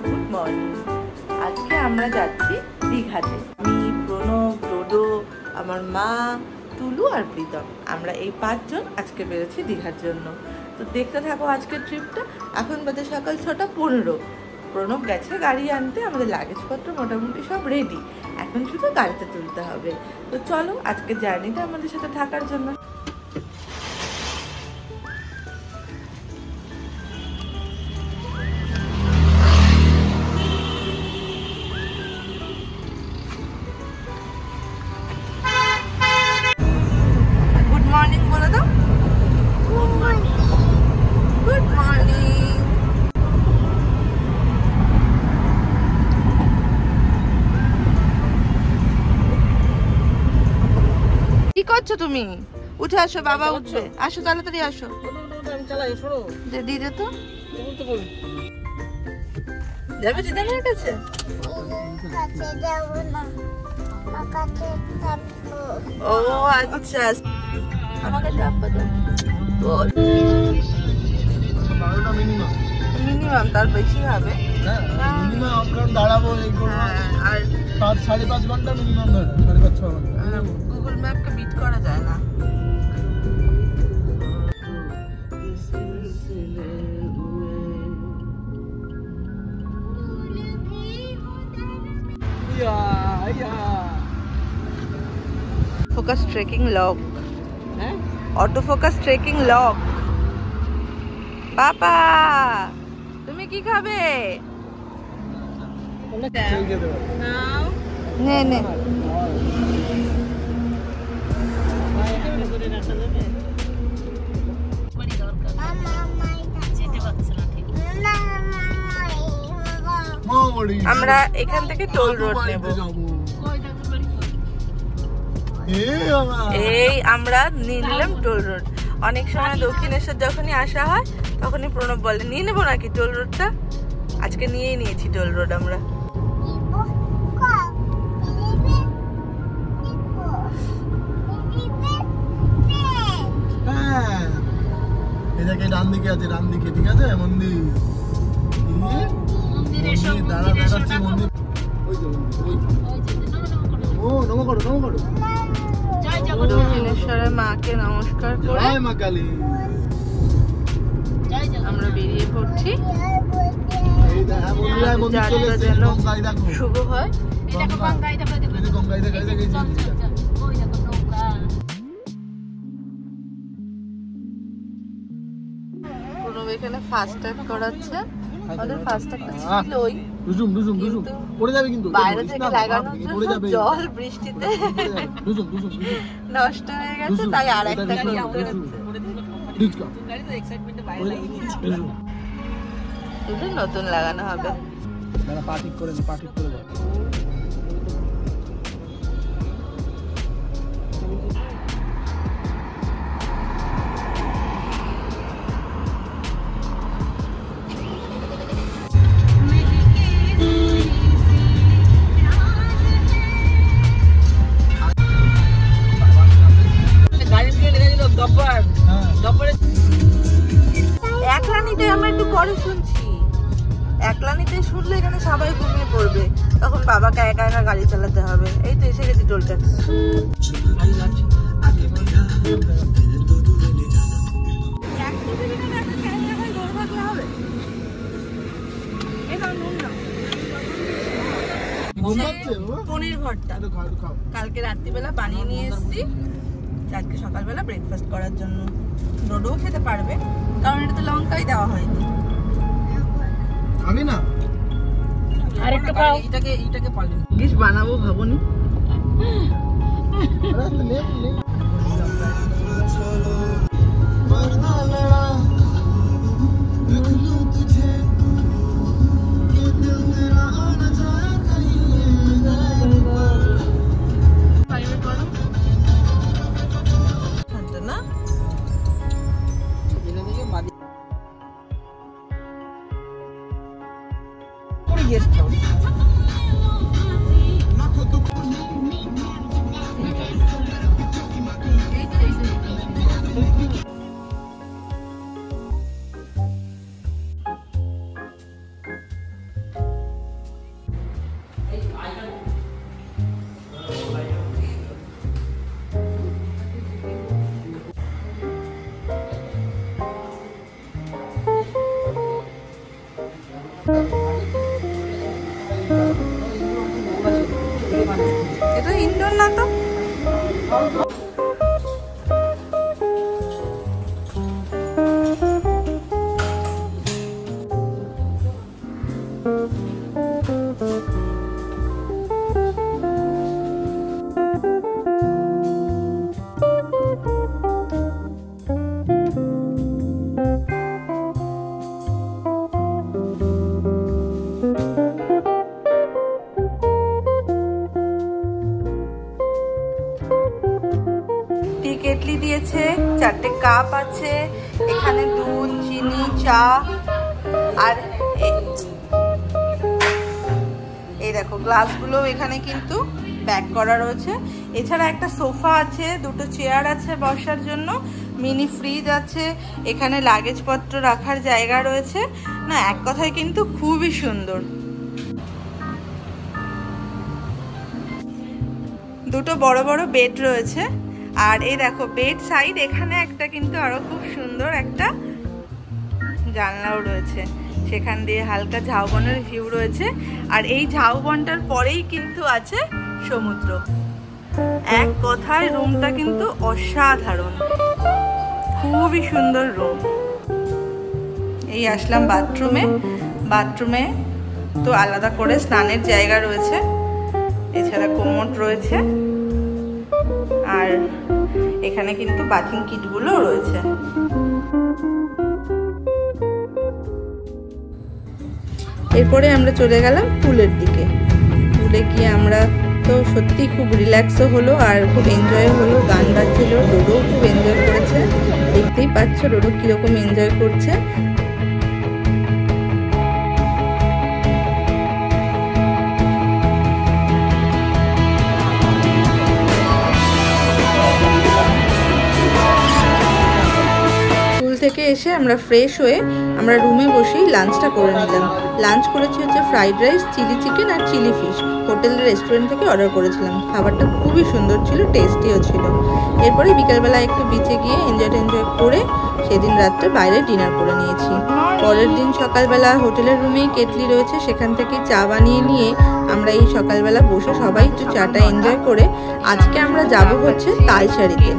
Good morning. আজকে আমরা যাচ্ছি দীঘাতে। আমি, প্রণব, ডোডো, আমার মা, তুলু আর প্রীতম, আমরা এই 5 জন আজকে বেরোচ্ছি দীঘার জন্য। তো দেখতে থাকো আজকের ট্রিপটা। এখন বাজে সকাল 6:15। প্রণব গেছে গাড়ি আনতে, আমাদের লাগেজপত্র মোটামুটি সব রেডি, এখন শুধু গাড়িতে তুলতে হবে। তো চলো আজকের জার্নিটা আমাদের সাথে থাকার জন্য। গুড মর্নিং বলে দাও। Good morning. Good morning. কি করছো তুমি? উঠে আসো, বাবা উঠবে। আসো তাড়াতাড়ি আসো। দিদি তো যাবে দিদানের কাছে। ও আচ্ছা, আমাকে ডাব্বা দাও। বল মিনিমাম, তার বেশি হবে। মিনিমাম কারণ দাঁড়াবো আর 5-5.5 ঘন্টা মিনিমাম ধরে, 5.5-6 ঘন্টা। গুগল ম্যাপকে বিট করা যায় না। Focus trekking lock, auto focus trekking lock. বাবা তুমি কি খাবে? নে নে। আমরা এখান থেকে টোল রোড নেব। এই আমরা নিলাম টোল রোড। অনেক সময় দক্ষিণেশ্বর যখনই আসা হয় তখনই প্রণব বলে নিয়ে নেবো নাকি টোল রোডটা। আজকে নিয়েই নিয়েছি টোল রোড আমরা। ডান দিকে আছে, ডান দিকে, ঠিক আছে মন্দির। দক্ষিণেশ্বরের মাকে নমস্কার করে মা কালী আমরা বেরিয়ে পড়ছি। যেন শুভ হয়। প্রণব এখানে ফাস্ট্যাগ করাচ্ছে। আমাদের ফাস্ট্যাগটা ছিল ওই পড়ে যাবে কিন্তু বাইরে থেকে লাগানো জল বৃষ্টিতে নষ্ট হয়ে গেছে, তাই আর একটা নতুন লাগানো হবে। একলানিতে আমরা একটু পরে শুনছি। একলানিতে শুনলে এখানে সবাই ঘুমিয়ে পড়বে, তখন বাবাকে একা একা গাড়ি চালাতে হবে। এই তো এসে গেছি টোল ট্যাক্স। পনির ভর্তা কালকে রাত্রিবেলা বানিয়ে নিয়ে এসেছি, আজকে সকালবেলা ব্রেকফাস্ট করার জন্য। ডোডো খেতে পারবে কারণ এটাতে লঙ্কাই দেওয়া হয়নি। আমি না আরেকটু খাও। এটাকে পারলেন ডিশ বানাবো ভাবনি। না তো। কেটলি দিয়েছে, 4টে কাপ আছে, এখানে দুধ, চিনি, চা, আর এই দেখো গ্লাসগুলো এখানে কিন্তু প্যাক করা রয়েছে। এছাড়া একটা সোফা আছে, 2টো চেয়ার আছে বসার জন্য, মিনি ফ্রিজ আছে, এখানে লাগেজপত্র রাখার জায়গা রয়েছে। না, এক কথায় কিন্তু খুবই সুন্দর। 2টো বড় বড় বেড রয়েছে। আর এই দেখো বেড সাইড এখানে একটা কিন্তু আরো খুব সুন্দর একটা জানলাও রয়েছে, সেখান দিয়ে হালকা ঝাউবনের ভিউ রয়েছে। আর এই ঝাউবনটার পরেই কিন্তু আছে সমুদ্র। এক কথায় রুমটা কিন্তু অসাধারণ, খুবই সুন্দর রুম। এই আসলাম বাথরুমে। বাথরুমে তো আলাদা করে স্নানের জায়গা রয়েছে, এছাড়া কোমোড রয়েছে, আর এখানে কিন্তু বাথিং কিটগুলো রয়েছে। এরপরে আমরা চলে গেলাম পুলের দিকে। পুলে গিয়ে আমরা তো সত্যি খুব রিল্যাক্সও হলো আর খুব এনজয় হলো। গান বাজছিল, ডোডো খুব এনজয় করেছে। দেখতেই পাচ্ছ ডোডো কিরকম এনজয় করছে। থেকে এসে আমরা ফ্রেশ হয়ে আমরা রুমে বসেই লাঞ্চটা করে নিলাম। লাঞ্চ করেছি হচ্ছে ফ্রাইড রাইস, চিলি চিকেন আর চিলি ফিশ। হোটেলের রেস্টুরেন্ট থেকে অর্ডার করেছিলাম। খাবারটা খুবই সুন্দর ছিল, টেস্টিও ছিল। এরপরে বিকালবেলা একটু বিচে গিয়ে এনজয় করে সেদিন রাত্রে বাইরে ডিনার করে নিয়েছি। পরের দিন সকালবেলা হোটেলের রুমেই কেটলি রয়েছে, সেখান থেকে চা বানিয়ে নিয়ে আমরা এই সকালবেলা বসে সবাই একটু চাটা এনজয় করে আজকে আমরা যাব হচ্ছে তালসারিতে।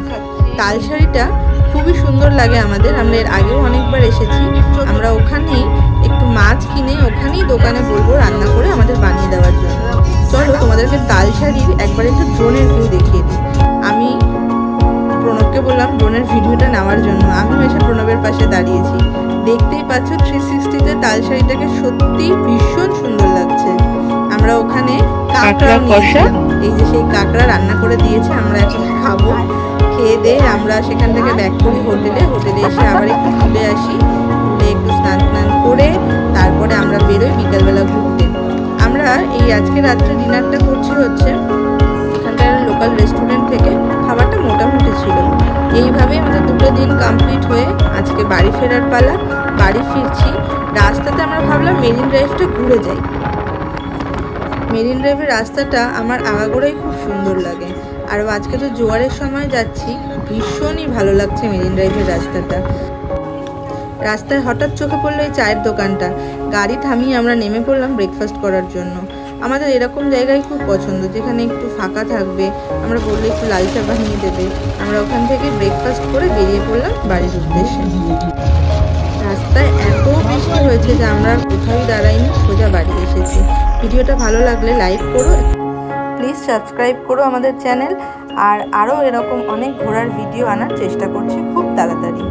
তালসারিটা খুবই সুন্দর লাগে আমাদের, আমরা এর আগেও অনেকবার এসেছি। আমরা ওখানেই একটু মাছ কিনে ওখানেই দোকানে বলবো রান্না করে আমাদের বানিয়ে দেওয়ার জন্য। চলো তোমাদেরকে তালসারির একবার একটু ড্রোনের ভিউ দেখিয়ে দিই। আমি প্রণবকে বললাম ড্রোনের ভিডিওটা নেওয়ার জন্য, আমিও এসে প্রণবের পাশে দাঁড়িয়েছি। দেখতেই পাচ্ছ 360-তে তালসারিটাকে সত্যি ভীষণ সুন্দর লাগছে। আমরা ওখানে কাঁকড়া নিয়েছিলাম, এই যে সেই কাঁকড়া রান্না করে দিয়েছে, আমরা এখন খাবো। খেয়ে দিয়ে আমরা সেখান থেকে ব্যাক করি হোটেলে এসে আবার একটু ঘুরে আসি। ঘুরে একটু স্নান করে তারপরে আমরা বেরোই বিকালবেলা ঘুরতে। আমরা এই আজকে রাত্রে ডিনারটা করছি হচ্ছে এখানকার লোকাল রেস্টুরেন্ট থেকে। খাবারটা মোটামুটি ছিল। এইভাবেই আমাদের 2টো দিন কমপ্লিট হয়ে আজকে বাড়ি ফেরার পালা। বাড়ি ফিরছি, রাস্তাতে আমরা ভাবলাম মেরিন ড্রাইভটা ঘুরে যাই। মেরিন ড্রাইভের রাস্তাটা আমার আগাগোড়াই খুব সুন্দর লাগে। আর আজকে তো জোয়ারের সময় যাচ্ছি, ভীষণই ভালো লাগছে মেরিন ড্রাইভের রাস্তাটা। রাস্তায় হঠাৎ চোখে পড়লো এই চায়ের দোকানটা। গাড়ি থামিয়ে আমরা নেমে পড়লাম ব্রেকফাস্ট করার জন্য। আমাদের এরকম জায়গায় খুব পছন্দ, যেখানে একটু ফাঁকা থাকবে, আমরা বললে একটু লাল চা বানিয়ে দেবে। আমরা ওখান থেকে ব্রেকফাস্ট করে বেরিয়ে পড়লাম বাড়ির উদ্দেশ্যে। রাস্তায় এত বৃষ্টি হয়েছে যে আমরা কোথাও দাঁড়াইনি, সোজা বাড়ি এসেছি। ভিডিওটা ভালো লাগলে লাইক করো, প্লিজ সাবস্ক্রাইব করো আমাদের চ্যানেল। আর আরও এরকম অনেক ঘোরার ভিডিও আনার চেষ্টা করছি খুব তাড়াতাড়ি।